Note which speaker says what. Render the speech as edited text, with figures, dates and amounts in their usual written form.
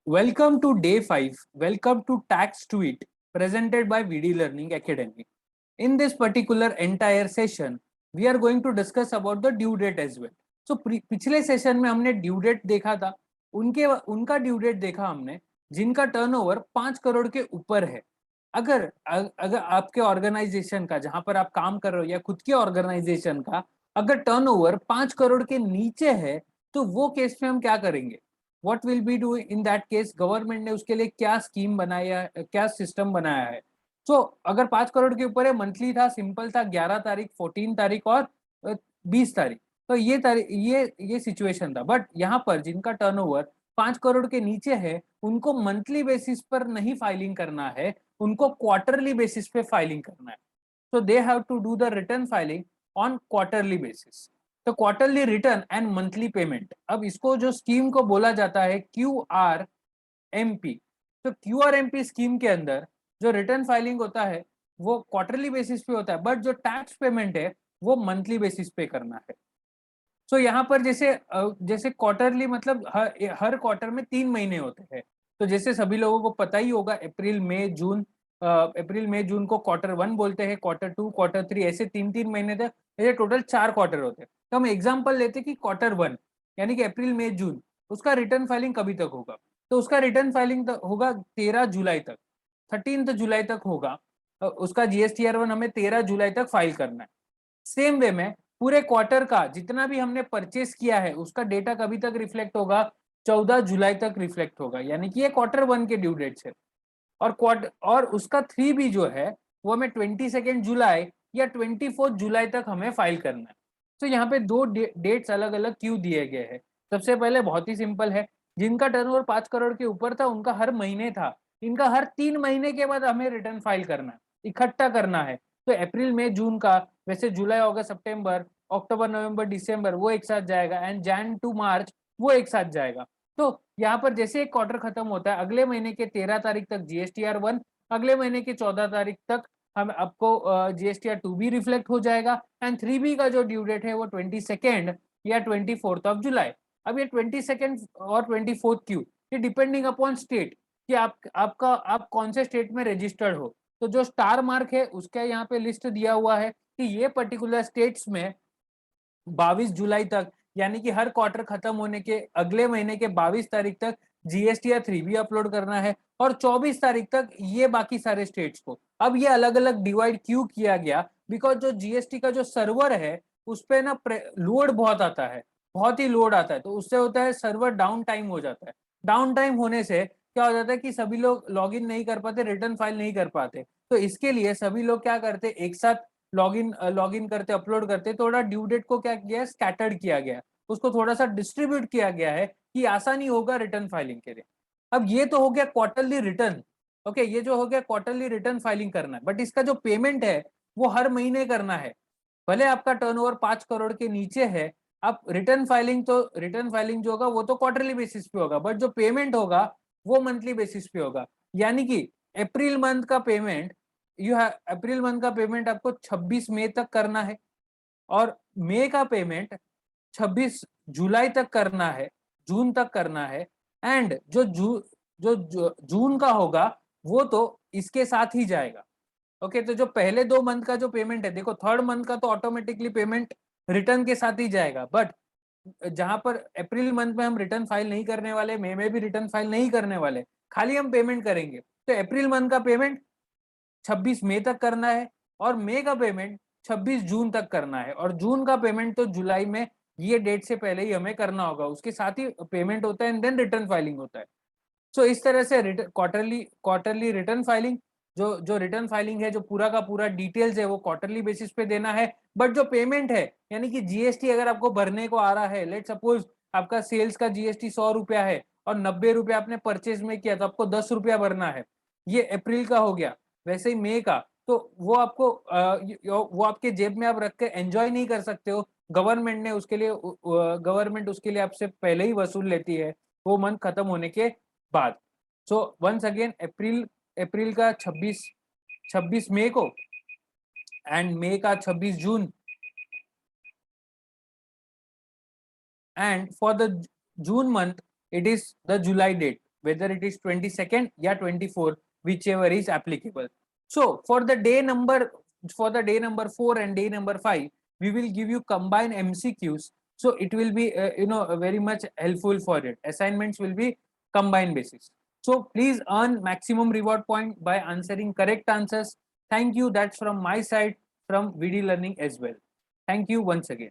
Speaker 1: Welcome to day 5. Welcome to Tax Tweet presented by VD Learning Academy. In this particular entire session, we are going to discuss about the due date as well. So पिछले session में हमने due date देखा था, उनका due date देखा हमने जिनका turnover 5 crore के ऊपर है। अगर अगर आपके ऑर्गेनाइजेशन का, जहां पर आप काम कर रहे हो या खुद के ऑर्गेनाइजेशन का अगर टर्नओवर 5 करोड़ के नीचे है, तो वो केस में हम क्या करेंगे? What will be do in that case? Government ने उसके लिए क्या स्कीम बनाया, क्या सिस्टम बनाया है? तो अगर 5 करोड़ के ऊपर है, मंथली था, सिंपल था, 11 तारीख, 14 तारीख और 20 तारीख। तो ये सिचुएशन था। बट यहाँ पर जिनका टर्नओवर 5 करोड़ के नीचे है, उनको मंथली बेसिस पर नहीं फाइलिंग करना है, उनको क्वार्टरली बेसिस पे फाइलिंग करना है। तो they have to do the return filing on quarterly basis. तो quarterly return and monthly payment, अब इसको जो स्कीम को बोला जाता है QRMP। तो QRMP स्कीम के अंदर जो रिटर्न फाइलिंग होता है वो क्वार्टरली बेसिस पे होता है, बट जो टैक्स पेमेंट है वो मंथली बेसिस पे करना है। सो यहाँ पर जैसे क्वार्टरली मतलब हर क्वार्टर में 3 महीने होते हैं। तो जैसे सभी लोगों को पता ही होगा, अप्रैल मई जून को Q1 बोलते हैं, Q2, Q3, ऐसे 3-3 महीने तक, ऐसे टोटल 4 क्वार्टर होते हैं। तो हम एग्जाम्पल लेते हैं कि Q1 यानी कि अप्रैल मई जून, उसका रिटर्न फाइलिंग कभी तक होगा? तो उसका रिटर्न फाइलिंग होगा 13 जुलाई तक, 13 जुलाई तक होगा। उसका GSTR1 हमें 13 जुलाई तक फाइल करना है। सेम वे में पूरे क्वार्टर का जितना भी हमने परचेस किया है उसका डेटा कभी तक रिफ्लेक्ट होगा? 14 जुलाई तक रिफ्लेक्ट होगा, यानी कि ये Q1 के ड्यू डेट्स है। और उसका 3 भी जो है वो हमें 22 जुलाई या 24 जुलाई तक हमें फाइल करना है। तो यहाँ पे दो डेट्स अलग अलग क्यों दिए गए हैं? सबसे पहले बहुत ही सिंपल है, जिनका टर्नओवर 5 करोड़ के ऊपर था उनका हर महीने था, इनका हर 3 महीने के बाद हमें रिटर्न फाइल करना है, इकट्ठा करना है। तो अप्रैल मई जून का, वैसे जुलाई अगस्त सितंबर अक्टूबर नवंबर दिसंबर वो एक साथ जाएगा, एंड जैन टू मार्च वो एक साथ जाएगा। तो यहाँ पर जैसे एक क्वार्टर खत्म होता है, अगले महीने के 13 तारीख तक GSTR1, अगले महीने की 14 तारीख तक हम आपको GSTR2 भी रिफ्लेक्ट हो जाएगा, एंड 3B का जो ड्यू डेट है वो 22 या 24 जुलाई। अब ये 22 और 24 क्यों? ये डिपेंडिंग अपॉन स्टेट कि आप कौन से स्टेट में रजिस्टर्ड हो। तो जो स्टार मार्क है उसका यहाँ पे लिस्ट दिया हुआ है कि ये पर्टिकुलर स्टेट्स में 22 जुलाई तक, यानी कि हर क्वार्टर खत्म होने के अगले महीने के 22 तारीख तक GSTR3 भी अपलोड करना है, और 24 तारीख तक ये बाकी सारे स्टेट्स को। अब ये अलग अलग डिवाइड क्यों किया गया? बिकॉज जो GST का जो सर्वर है उस पे ना लोड बहुत आता है, बहुत ही लोड आता है, तो उससे होता है सर्वर डाउन टाइम हो जाता है। डाउन टाइम होने से क्या हो जाता है कि सभी लोग लॉग इन नहीं कर पाते, रिटर्न फाइल नहीं कर पाते। तो इसके लिए सभी लोग क्या करते, एक साथ लॉगिन करते, अपलोड करते। थोड़ा ड्यू डेट को क्या किया है, स्कैटर्ड किया गया, उसको थोड़ा सा डिस्ट्रीब्यूट किया गया है कि आसानी होगा रिटर्न फाइलिंग के लिए। अब ये तो हो गया क्वार्टरली रिटर्न। ओके, ये जो हो गया क्वार्टरली रिटर्न फाइलिंग करना है, बट इसका जो पेमेंट है वो हर महीने करना है। भले आपका टर्नओवर 5 करोड़ के नीचे है, आप रिटर्न फाइलिंग जो होगा वो तो क्वार्टरली बेसिस पे होगा, बट जो पेमेंट होगा वो मंथली बेसिस पे होगा। यानी कि अप्रैल मंथ का पेमेंट अप्रैल मंथ का पेमेंट आपको 26 मई तक करना है, और मई का पेमेंट 26 जुलाई तक करना है, जून तक करना है। एंड जून का होगा वो तो इसके साथ ही जाएगा। ओके, तो जो पहले 2 मंथ का जो पेमेंट है, देखो थर्ड मंथ का तो ऑटोमेटिकली पेमेंट रिटर्न के साथ ही जाएगा, बट जहां पर अप्रैल मंथ में हम रिटर्न फाइल नहीं करने वाले, मई में भी रिटर्न फाइल नहीं करने वाले, खाली हम पेमेंट करेंगे, तो अप्रैल मंथ का पेमेंट 26 मई तक करना है, और मई का पेमेंट 26 जून तक करना है, और जून का पेमेंट तो जुलाई में ये डेट से पहले ही हमें करना होगा, उसके साथ ही पेमेंट होता है एंड देन रिटर्न फाइलिंग होता है। सो इस तरह से क्वार्टरली रिटर्न फाइलिंग, जो रिटर्न फाइलिंग है, जो पूरा का पूरा डिटेल्स है वो क्वार्टरली बेसिस पे देना है। बट जो पेमेंट है, यानी कि GST अगर आपको भरने को आ रहा है, लेट सपोज आपका सेल्स का GST 100 रुपया है और 90 रुपया आपने परचेज में किया, तो आपको 10 रुपया भरना है। ये अप्रैल का हो गया। वैसे ही मई का, तो वो आपके जेब में आप रख के एंजॉय नहीं कर सकते हो। गवर्नमेंट उसके लिए आपसे पहले ही वसूल लेती है, वो मंथ खत्म होने के बाद। सो वंस अगेन अप्रैल का 26 मई को, एंड मई का 26 June, and for the June month it is the July date, whether it is 22nd या 24, whichever is applicable. So for the day number 4 and day number 5, we will give you combined MCQs. So it will be very much helpful for it. Assignments will be combined basis. So please earn maximum reward point by answering correct answers. Thank you. That's from my side, from VD Learning as well. Thank you once again.